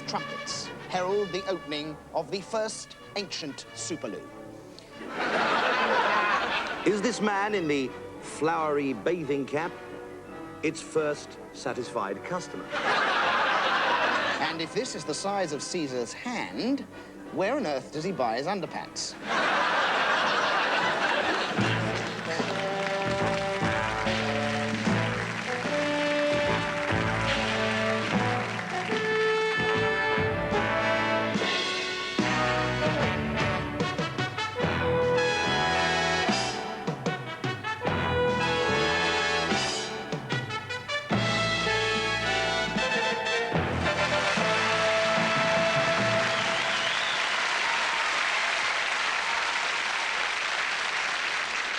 trumpets herald the opening of the first ancient Superloo. Is this man in the flowery bathing cap its first satisfied customer? And if this is the size of Caesar's hand, where on earth does he buy his underpants?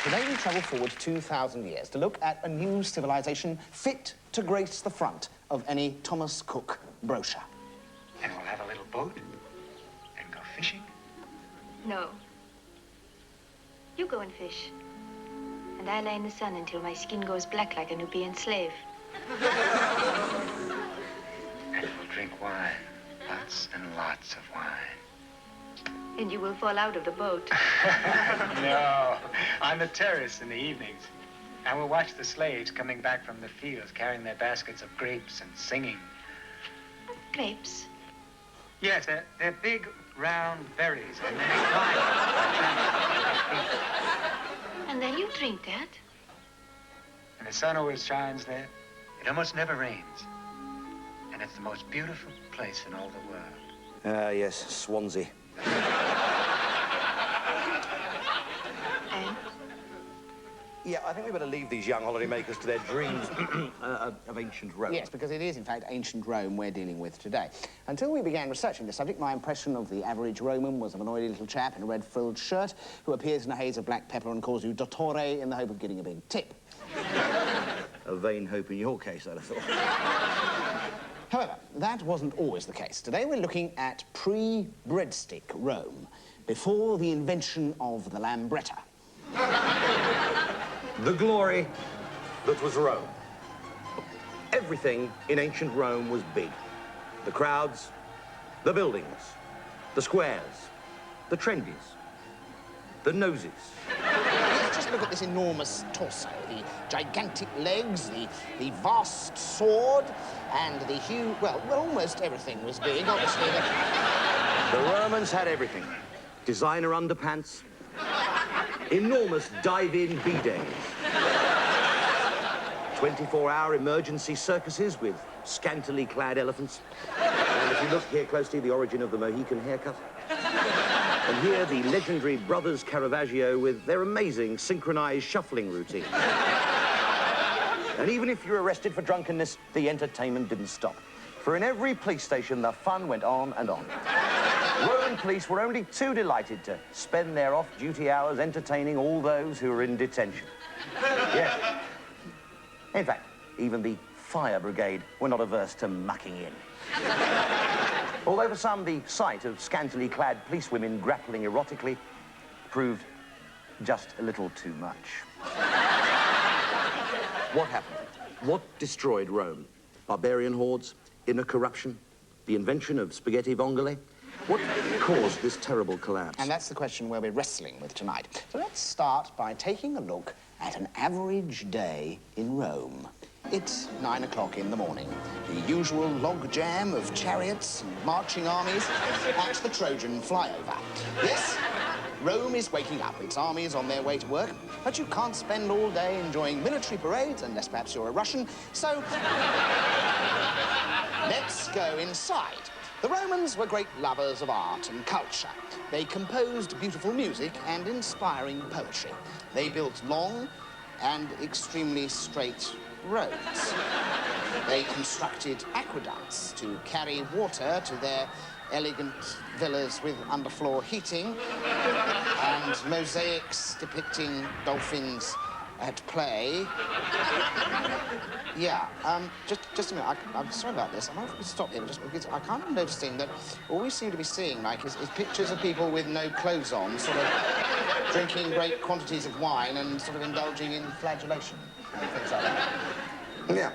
Today we travel forward 2,000 years to look at a new civilization fit to grace the front of any Thomas Cook brochure. And we'll have a little boat and go fishing? No. You go and fish. And I lie in the sun until my skin goes black like a Nubian slave. And we'll drink wine. Lots and lots of wine. And you will fall out of the boat. No, on the terrace in the evenings. And we'll watch the slaves coming back from the fields carrying their baskets of grapes and singing. Grapes? Yes, they're big, round berries, and they climb. And then you drink that? And the sun always shines there. It almost never rains. And it's the most beautiful place in all the world. Ah, yes, Swansea. And? Yeah, I think we better leave these young holidaymakers to their dreams of ancient Rome. Yes, because it is, in fact, ancient Rome we're dealing with today. Until we began researching the subject, my impression of the average Roman was of an oily little chap in a red frilled shirt who appears in a haze of black pepper and calls you dottore in the hope of getting a big tip. A vain hope in your case, I'd have thought. However, that wasn't always the case. Today we're looking at pre-breadstick Rome, before the invention of the lambretta. The glory that was Rome. Everything in ancient Rome was big. The crowds, the buildings, the squares, the trendies, the noses. Let's just look at this enormous torso, the gigantic legs, the vast sword, and the huge... Well, almost everything was big, obviously. The Romans had everything. Designer underpants, enormous dive-in bidets, 24-hour emergency circuses with scantily clad elephants. And if you look here closely, the origin of the Mohican haircut. And here, the legendary brothers Caravaggio with their amazing synchronized shuffling routine. And even if you're arrested for drunkenness, the entertainment didn't stop. For in every police station, the fun went on and on. Roman police were only too delighted to spend their off-duty hours entertaining all those who were in detention. Yes. In fact, even the fire brigade were not averse to mucking in. Although for some, the sight of scantily clad policewomen grappling erotically proved just a little too much. What happened? What destroyed Rome? Barbarian hordes? Inner corruption? The invention of spaghetti vongole? What caused this terrible collapse? And that's the question we'll be wrestling with tonight. So let's start by taking a look at an average day in Rome. It's 9 o'clock in the morning. The usual log jam of chariots and marching armies at the Trojan flyover. Yes, Rome is waking up. Its army is on their way to work, but you can't spend all day enjoying military parades, unless perhaps you're a Russian, so let's go inside. The Romans were great lovers of art and culture. They composed beautiful music and inspiring poetry. They built long and extremely straight roads. They constructed aqueducts to carry water to their elegant villas with underfloor heating and mosaics depicting dolphins at play. Yeah, just a minute. I'm sorry about this. I'm going to have to stop here just because I can't help noticing that all we seem to be seeing, like, is pictures of people with no clothes on, sort of drinking great quantities of wine and sort of indulging in flagellation and things like that. Yeah.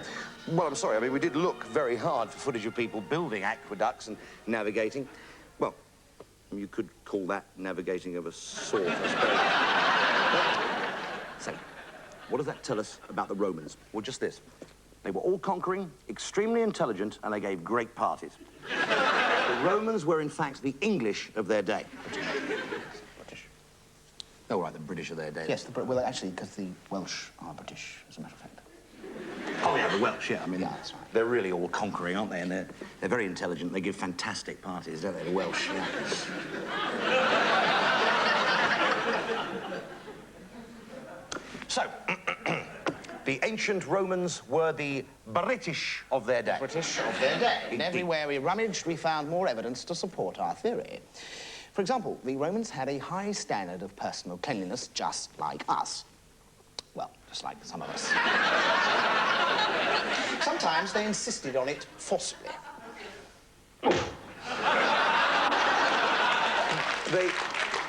Well, I'm sorry. I mean, we did look very hard for footage of people building aqueducts and navigating. Well, you could call that navigating of a sort, I suppose. So, what does that tell us about the Romans? Well, just this. They were all conquering, extremely intelligent, and they gave great parties. The Romans were, in fact, the English of their day. British. Oh, right, the British of their day. Yes, well, actually, because the Welsh are British, as a matter of fact. Oh, yeah, the Welsh, yeah. I mean, yeah, that's right. They're really all conquering, aren't they? And they're very intelligent. They give fantastic parties, don't they, the Welsh? Yeah. So, the ancient Romans were the British of their day. British of their day. And everywhere we rummaged, we found more evidence to support our theory. For example, the Romans had a high standard of personal cleanliness, just like us. Well, just like some of us. Sometimes they insisted on it forcibly. They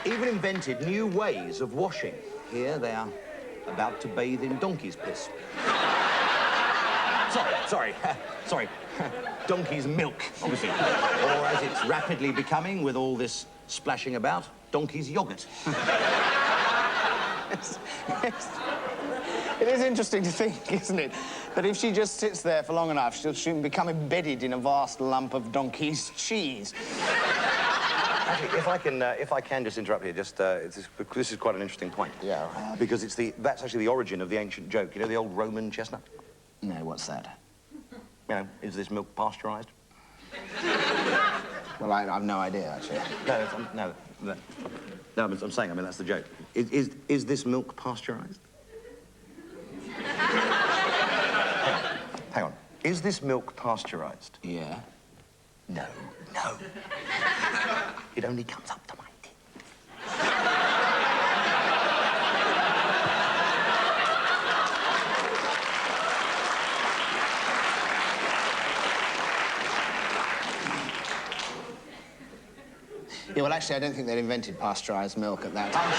even invented new ways of washing. Here they are about to bathe in donkey's piss. Sorry. Donkey's milk, obviously. Or as it's rapidly becoming with all this splashing about, donkey's yogurt. Yes. It is interesting to think, isn't it, that if she just sits there for long enough, she'll soon become embedded in a vast lump of donkey's cheese. Actually, if I can just interrupt here, this is quite an interesting point. Yeah. Because that's actually the origin of the ancient joke. You know the old Roman chestnut? No, what's that? You know, is this milk pasteurized? Well, I've no idea, actually. No, I'm saying, I mean, that's the joke. Is this milk pasteurized? Hang on. Is this milk pasteurized? Yeah. No. It only comes up to my teeth. Yeah, well, actually, I don't think they'd invented pasteurized milk at that time.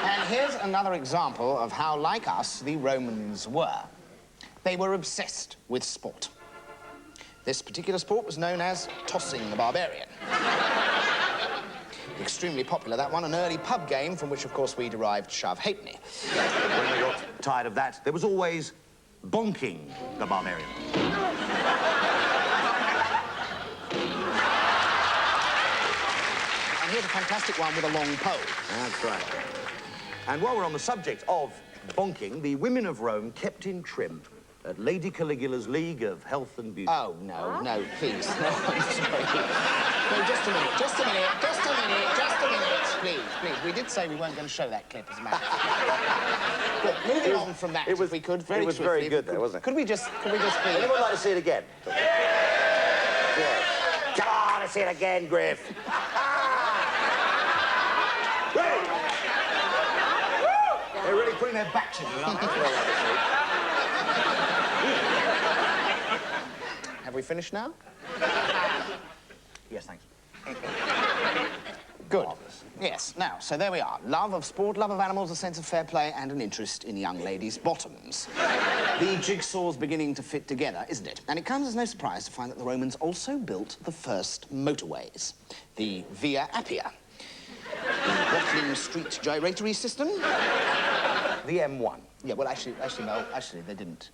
And here's another example of how, like us, the Romans were. They were obsessed with sport. This particular sport was known as tossing the barbarian. Extremely popular, that one, an early pub game from which, of course, we derived shove halfpenny. When we got tired of that, there was always bonking the barbarian. And here's a fantastic one with a long pole. That's right. And while we're on the subject of bonking, the women of Rome kept in trim at Lady Caligula's League of Health and Beauty. Oh, no, please. No, I'm sorry. No, just a minute. Please. We did say we weren't going to show that clip, as a matter of fact. Look, moving on from that, if we could, very It was swiftly, very good, though, wasn't it? Could we just be... Anyone like to see it again? Yes. Come on, let's see it again, Griff. They're really putting their backs into it, aren't they? Have we finished now? Yes, thanks. Good. Yes, now, so there we are. Love of sport, love of animals, a sense of fair play, and an interest in young ladies' bottoms. The jigsaw's beginning to fit together, isn't it? And it comes as no surprise to find that the Romans also built the first motorways, the Via Appia, the Watling Street gyratory system. The M1. Yeah, well, actually, they didn't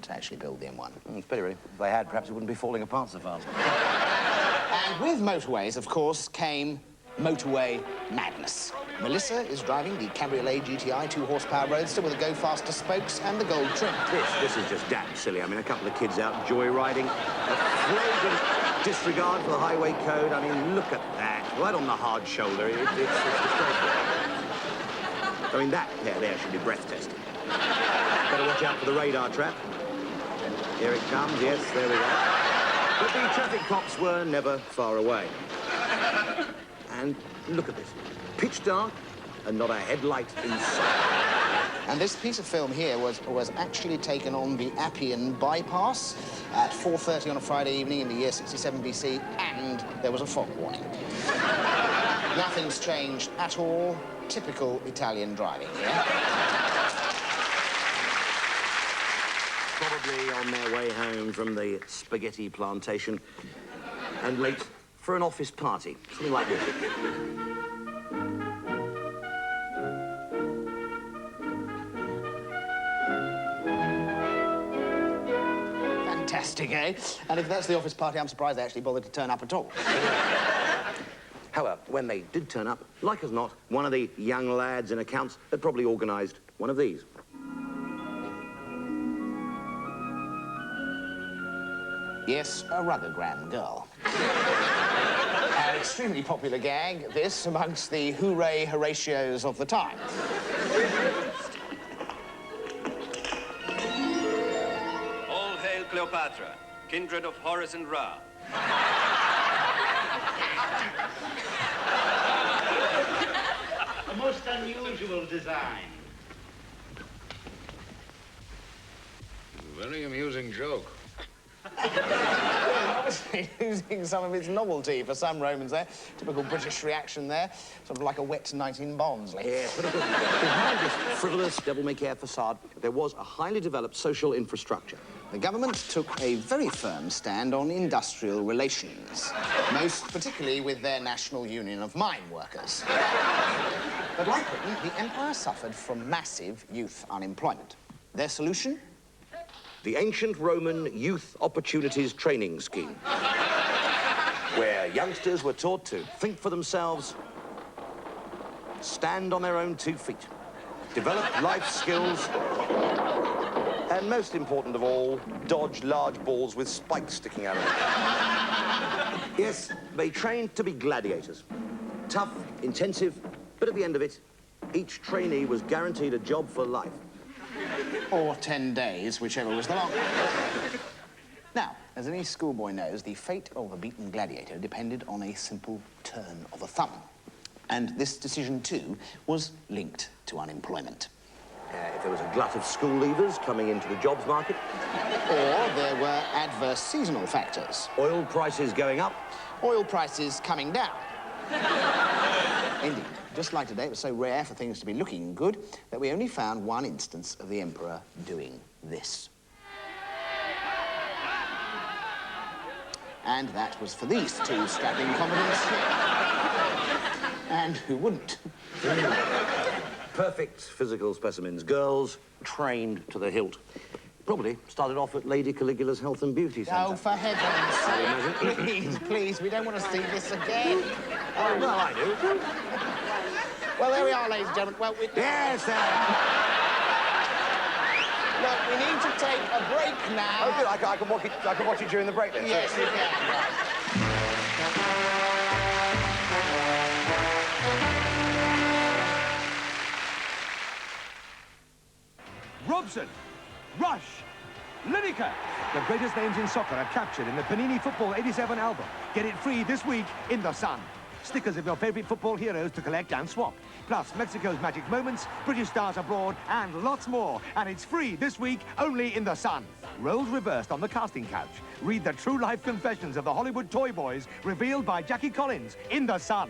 actually build the M1. It's pity, really. If they had, perhaps it wouldn't be falling apart so fast. And with motorways, of course, came motorway madness. Melissa is driving the Cabriolet GTI 2-horsepower roadster with the go-faster spokes and the gold trim. This is just damn silly. I mean, a couple of kids out joyriding, a flagrant disregard for the highway code. I mean, look at that, right on the hard shoulder. It's disgraceful. I mean, that pair there should be breath tested. Better watch out for the radar trap. Here it comes, yes, there we go. But the traffic cops were never far away. And look at this. Pitch dark and not a headlight in sight. And this piece of film here was actually taken on the Appian bypass at 4:30 on a Friday evening in the year 67 BC, and there was a fog warning. Nothing's changed at all. Typical Italian driving, yeah? Probably Probably on their way home from the spaghetti plantation and late for an office party, something like this. Fantastic, eh? And if that's the office party, I'm surprised they actually bothered to turn up at all. However, when they did turn up, like as not, one of the young lads in accounts had probably organised one of these. Yes, a ruggergram girl. An extremely popular gag, this, amongst the hooray Horatios of the time. All hail Cleopatra, kindred of Horus and Ra. A most unusual design. Very amusing joke. Obviously losing some of its novelty for some Romans there. Typical British reaction there. Sort of like a wet night in Barnsley. Yes, but behind this frivolous, devil-may-care facade, there was a highly developed social infrastructure. The government took a very firm stand on industrial relations, most particularly with their National Union of Mine Workers. But like Britain, the empire suffered from massive youth unemployment. Their solution? The ancient Roman Youth Opportunities Training Scheme, where youngsters were taught to think for themselves, stand on their own 2 feet, develop life skills, and most important of all, dodge large balls with spikes sticking out of them. Yes, they trained to be gladiators. Tough, intensive, but at the end of it, each trainee was guaranteed a job for life. Or 10 days, whichever was the longer. Now, as any schoolboy knows, the fate of a beaten gladiator depended on a simple turn of a thumb. And this decision, too, was linked to unemployment. If there was a glut of school leavers coming into the jobs market. Or there were adverse seasonal factors. Oil prices going up. Oil prices coming down. Indeed, just like today, it was so rare for things to be looking good that we only found one instance of the emperor doing this. And that was for these two strapping combatants. And who wouldn't? Perfect physical specimens. Girls trained to the hilt. Probably started off at Lady Caligula's Health and Beauty Centre. Oh, for heaven's sake. Please, please, we don't want to see this again. Oh, well, I do. Well, there we are, ladies and gentlemen. Well, Yes, sir. Look, we need to take a break now. Oh, good. I can watch it during the break then. Yes, you can. Robson, Rush, Lineker. The greatest names in soccer are captured in the Panini Football 87 album. Get it free this week in The Sun. Stickers of your favourite football heroes to collect and swap. Plus Mexico's magic moments, British stars abroad, and lots more. And it's free this week only in The Sun. Roles reversed on the casting couch. Read the true life confessions of the Hollywood toy boys revealed by Jackie Collins in The Sun.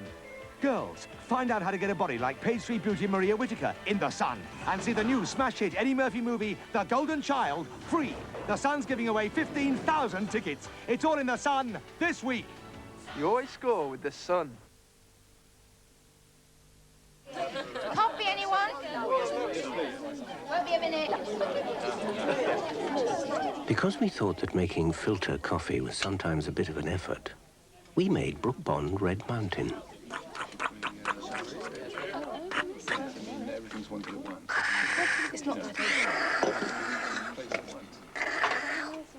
Girls, find out how to get a body like Page 3 beauty Maria Whittaker in The Sun. And see the new smash hit Eddie Murphy movie, The Golden Child, free. The Sun's giving away 15,000 tickets. It's all in The Sun this week. You always score with The Sun. Coffee, anyone? Won't be a minute. Because we thought that making filter coffee was sometimes a bit of an effort, we made Brook Bond Red Mountain. It's not that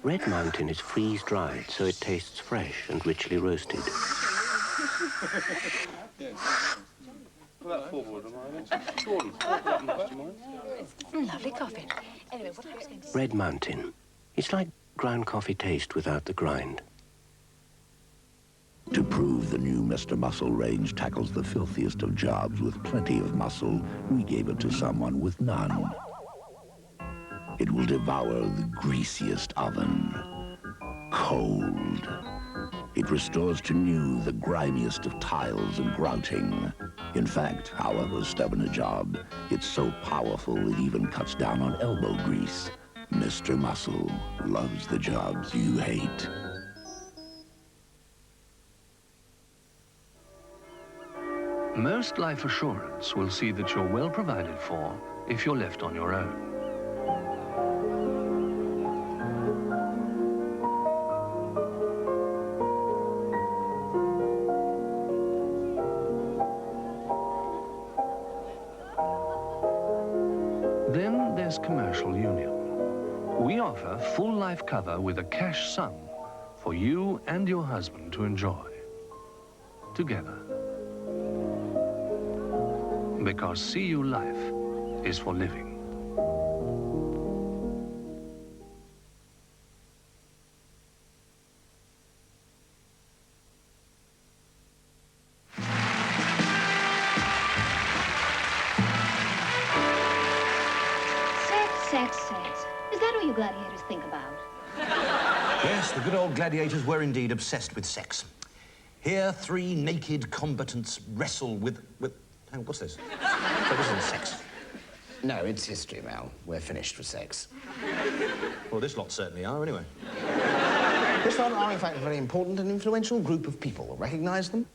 Red Mountain is freeze-dried, so it tastes fresh and richly roasted. Lovely coffee. Anyway, what I was going to say... Red Mountain. It's like ground coffee taste without the grind. To prove the new Mr. Muscle range tackles the filthiest of jobs with plenty of muscle, we gave it to someone with none. It will devour the greasiest oven. Cold. It restores to new the grimiest of tiles and grouting. In fact, however stubborn a job, it's so powerful it even cuts down on elbow grease. Mr. Muscle loves the jobs you hate. Most life assurance will see that you're well provided for if you're left on your own. Then there's Commercial Union. We offer full life cover with a cash sum for you and your husband to enjoy together. Because CU Life is for living. Sex. Is that all you gladiators think about? Yes, the good old gladiators were indeed obsessed with sex. Here, 3 naked combatants wrestle with... Hang on, what's this? So this isn't sex. No, it's history, Mel. We're finished with sex. Well, this lot certainly are, anyway. This lot are, in fact, a very important and influential group of people. Recognise them?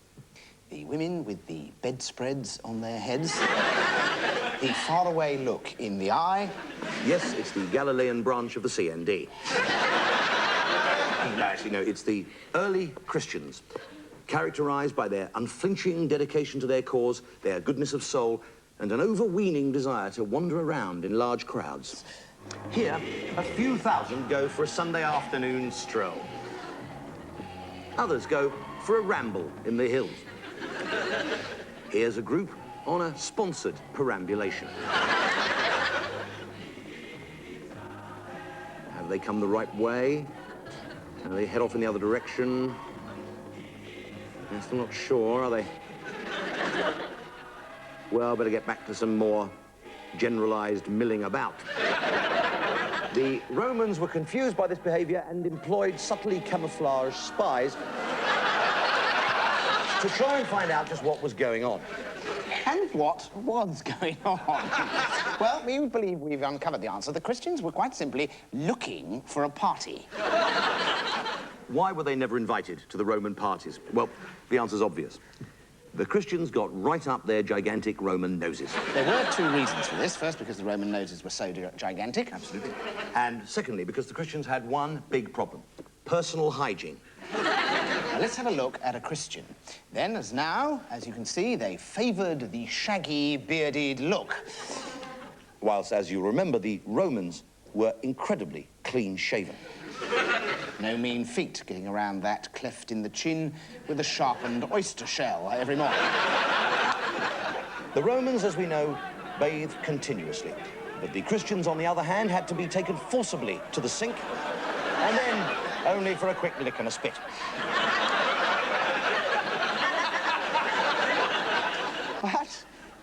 The women with the bedspreads on their heads. The faraway look in the eye. Yes, it's the Galilean branch of the CND. No, actually, no, it's the early Christians, characterised by their unflinching dedication to their cause, their goodness of soul, and an overweening desire to wander around in large crowds. Here, a few thousand go for a Sunday afternoon stroll. Others go for a ramble in the hills. Here's a group on a sponsored perambulation. Have they come the right way? Have they head off in the other direction? I'm still not sure, are they? Well, better get back to some more generalized milling about. The Romans were confused by this behavior and employed subtly camouflaged spies to try and find out just what was going on. And what was going on? Well, we believe we've uncovered the answer. The Christians were quite simply looking for a party. Why were they never invited to the Roman parties? Well, the answer's obvious. The Christians got right up their gigantic Roman noses. There were 2 reasons for this. First, because the Roman noses were so gigantic. Absolutely. And secondly, because the Christians had one big problem: personal hygiene. Now, let's have a look at a Christian. Then, as now, as you can see, they favoured the shaggy, bearded look. Whilst, as you remember, the Romans were incredibly clean-shaven. No mean feat getting around that cleft in the chin with a sharpened oyster shell every morning. The Romans, as we know, bathed continuously. But the Christians, on the other hand, had to be taken forcibly to the sink, and then only for a quick lick and a spit.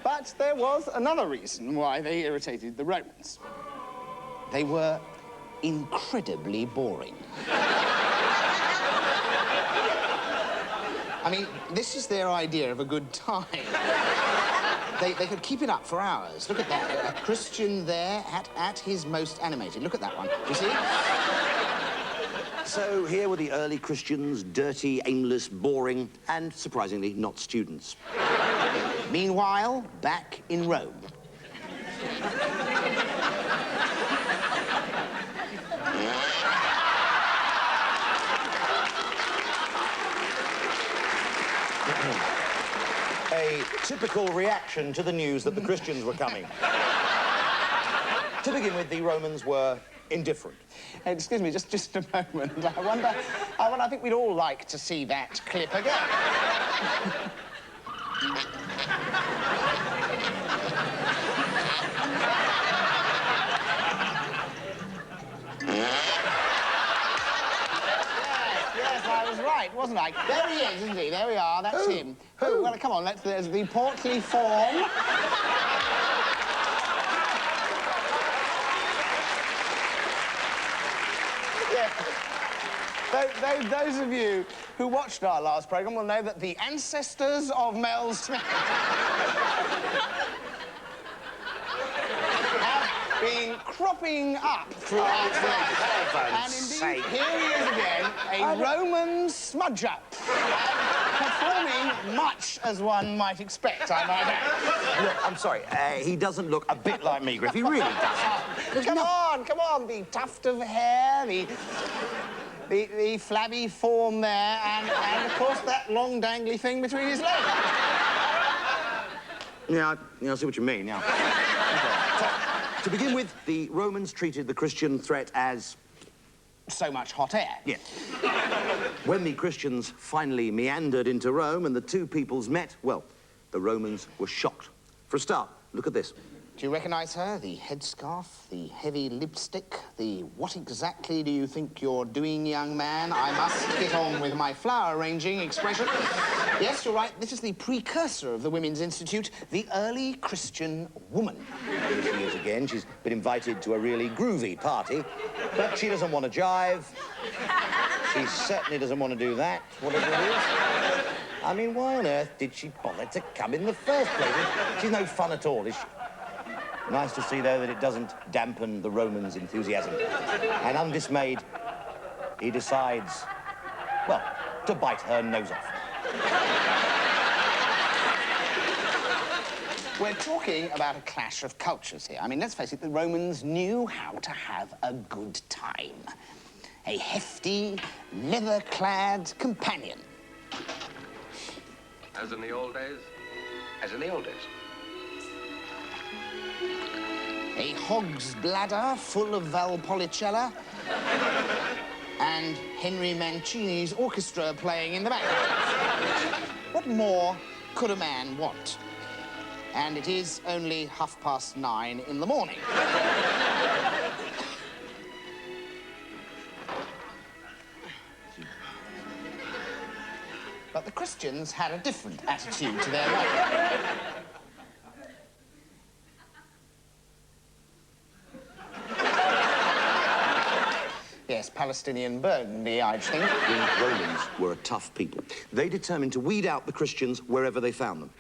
But there was another reason why they irritated the Romans. They were incredibly boring. I mean, this is their idea of a good time. They could keep it up for hours. Look at that. A Christian there at his most animated. Look at that one. Do you see? So here were the early Christians, dirty, aimless, boring, and, surprisingly, not students. Meanwhile, back in Rome. A typical reaction to the news that the Christians were coming. To begin with, the Romans were indifferent. Excuse me, just a moment. I think we'd all like to see that clip again. Yes, I was right, wasn't I? There he is, isn't he? There we are, that's him. Who? Well, come on, there's the portly form. Those of you who watched our last programme will know that the ancestors of Mel Smith have been cropping up throughout the ages. And indeed, here he is again, a Roman smudger. Performing much as one might expect, I might add. Look, I'm sorry, he doesn't look a bit like me, Griff. He really doesn't. Come on, the tuft of hair, the flabby form there, and of course that long dangly thing between his legs. Yeah, I see what you mean, yeah. Okay. So, to begin with, the Romans treated the Christian threat as... so much hot air. Yeah. When the Christians finally meandered into Rome and the two peoples met, well, the Romans were shocked. For a start, look at this. Do you recognise her? The headscarf, the heavy lipstick, the what exactly do you think you're doing, young man? I must get on with my flower-arranging expression. Yes, you're right. This is the precursor of the Women's Institute, the early Christian woman. Here she is again. She's been invited to a really groovy party, but she doesn't want to jive. She certainly doesn't want to do that, whatever it is. I mean, why on earth did she bother to come in the first place? She's no fun at all, is she? Nice to see, though, that it doesn't dampen the Romans' enthusiasm. And undismayed, he decides, well, to bite her nose off. We're talking about a clash of cultures here. I mean, let's face it, the Romans knew how to have a good time. A hefty, leather-clad companion. As in the old days? As in the old days. A hog's bladder full of Valpolicella, and Henry Mancini's orchestra playing in the background. What more could a man want? And it is only 9:30 in the morning. But the Christians had a different attitude to their life. Yes, Palestinian burgundy, I think. The Romans were a tough people. They determined to weed out the Christians wherever they found them.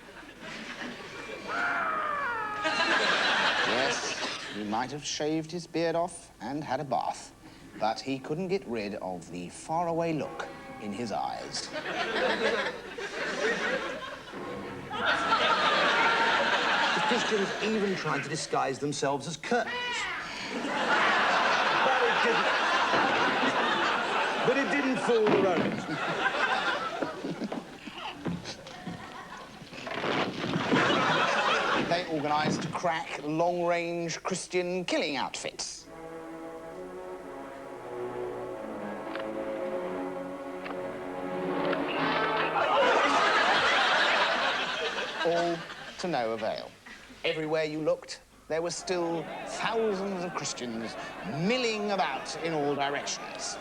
Yes, he might have shaved his beard off and had a bath, but he couldn't get rid of the faraway look in his eyes. The Christians even tried to disguise themselves as curtains. But it didn't fool the Romans. They organised crack, long-range Christian killing outfits. All to no avail. Everywhere you looked, there were still thousands of Christians milling about in all directions.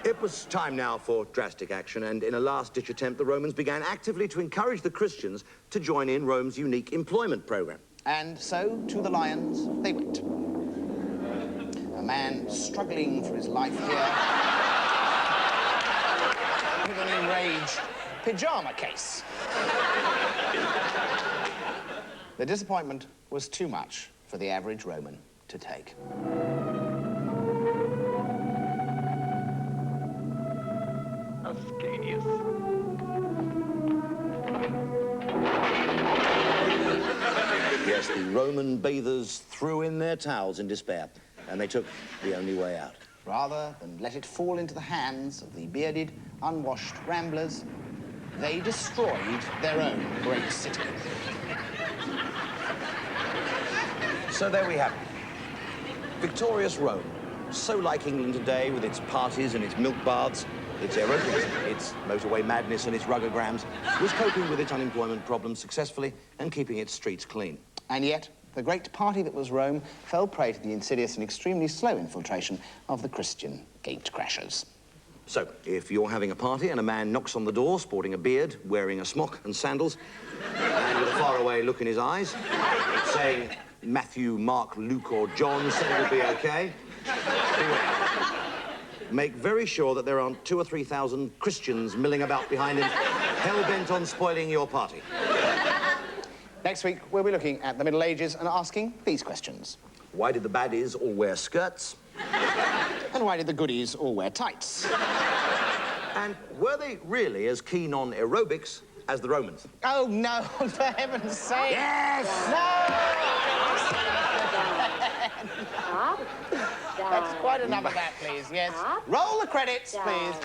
It was time now for drastic action, and in a last-ditch attempt, the Romans began actively to encourage the Christians to join in Rome's unique employment program. And so, to the lions they went. A man struggling for his life here with an enraged pyjama case. The disappointment was too much for the average Roman to take. Ascanius. Yes, the Roman bathers threw in their towels in despair, and they took the only way out. Rather than let it fall into the hands of the bearded, unwashed ramblers, they destroyed their own great city. So there we have it. Victorious Rome, so like England today with its parties and its milk baths, its aerobics, its motorway madness and its ruggograms, was coping with its unemployment problems successfully and keeping its streets clean. And yet, the great party that was Rome fell prey to the insidious and extremely slow infiltration of the Christian gatecrashers. So, if you're having a party and a man knocks on the door sporting a beard, wearing a smock and sandals, and with a faraway look in his eyes, saying Matthew, Mark, Luke or John said it'll be okay, beware. Make very sure that there aren't 2,000 or 3,000 Christians milling about behind him, hell-bent on spoiling your party. Next week, we'll be looking at the Middle Ages and asking these questions. Why did the baddies all wear skirts? And why did the goodies all wear tights? And were they really as keen on aerobics as the Romans? Oh, no, for heaven's sake. Yes! No! That's quite enough of that, please, yes. Roll the credits, please.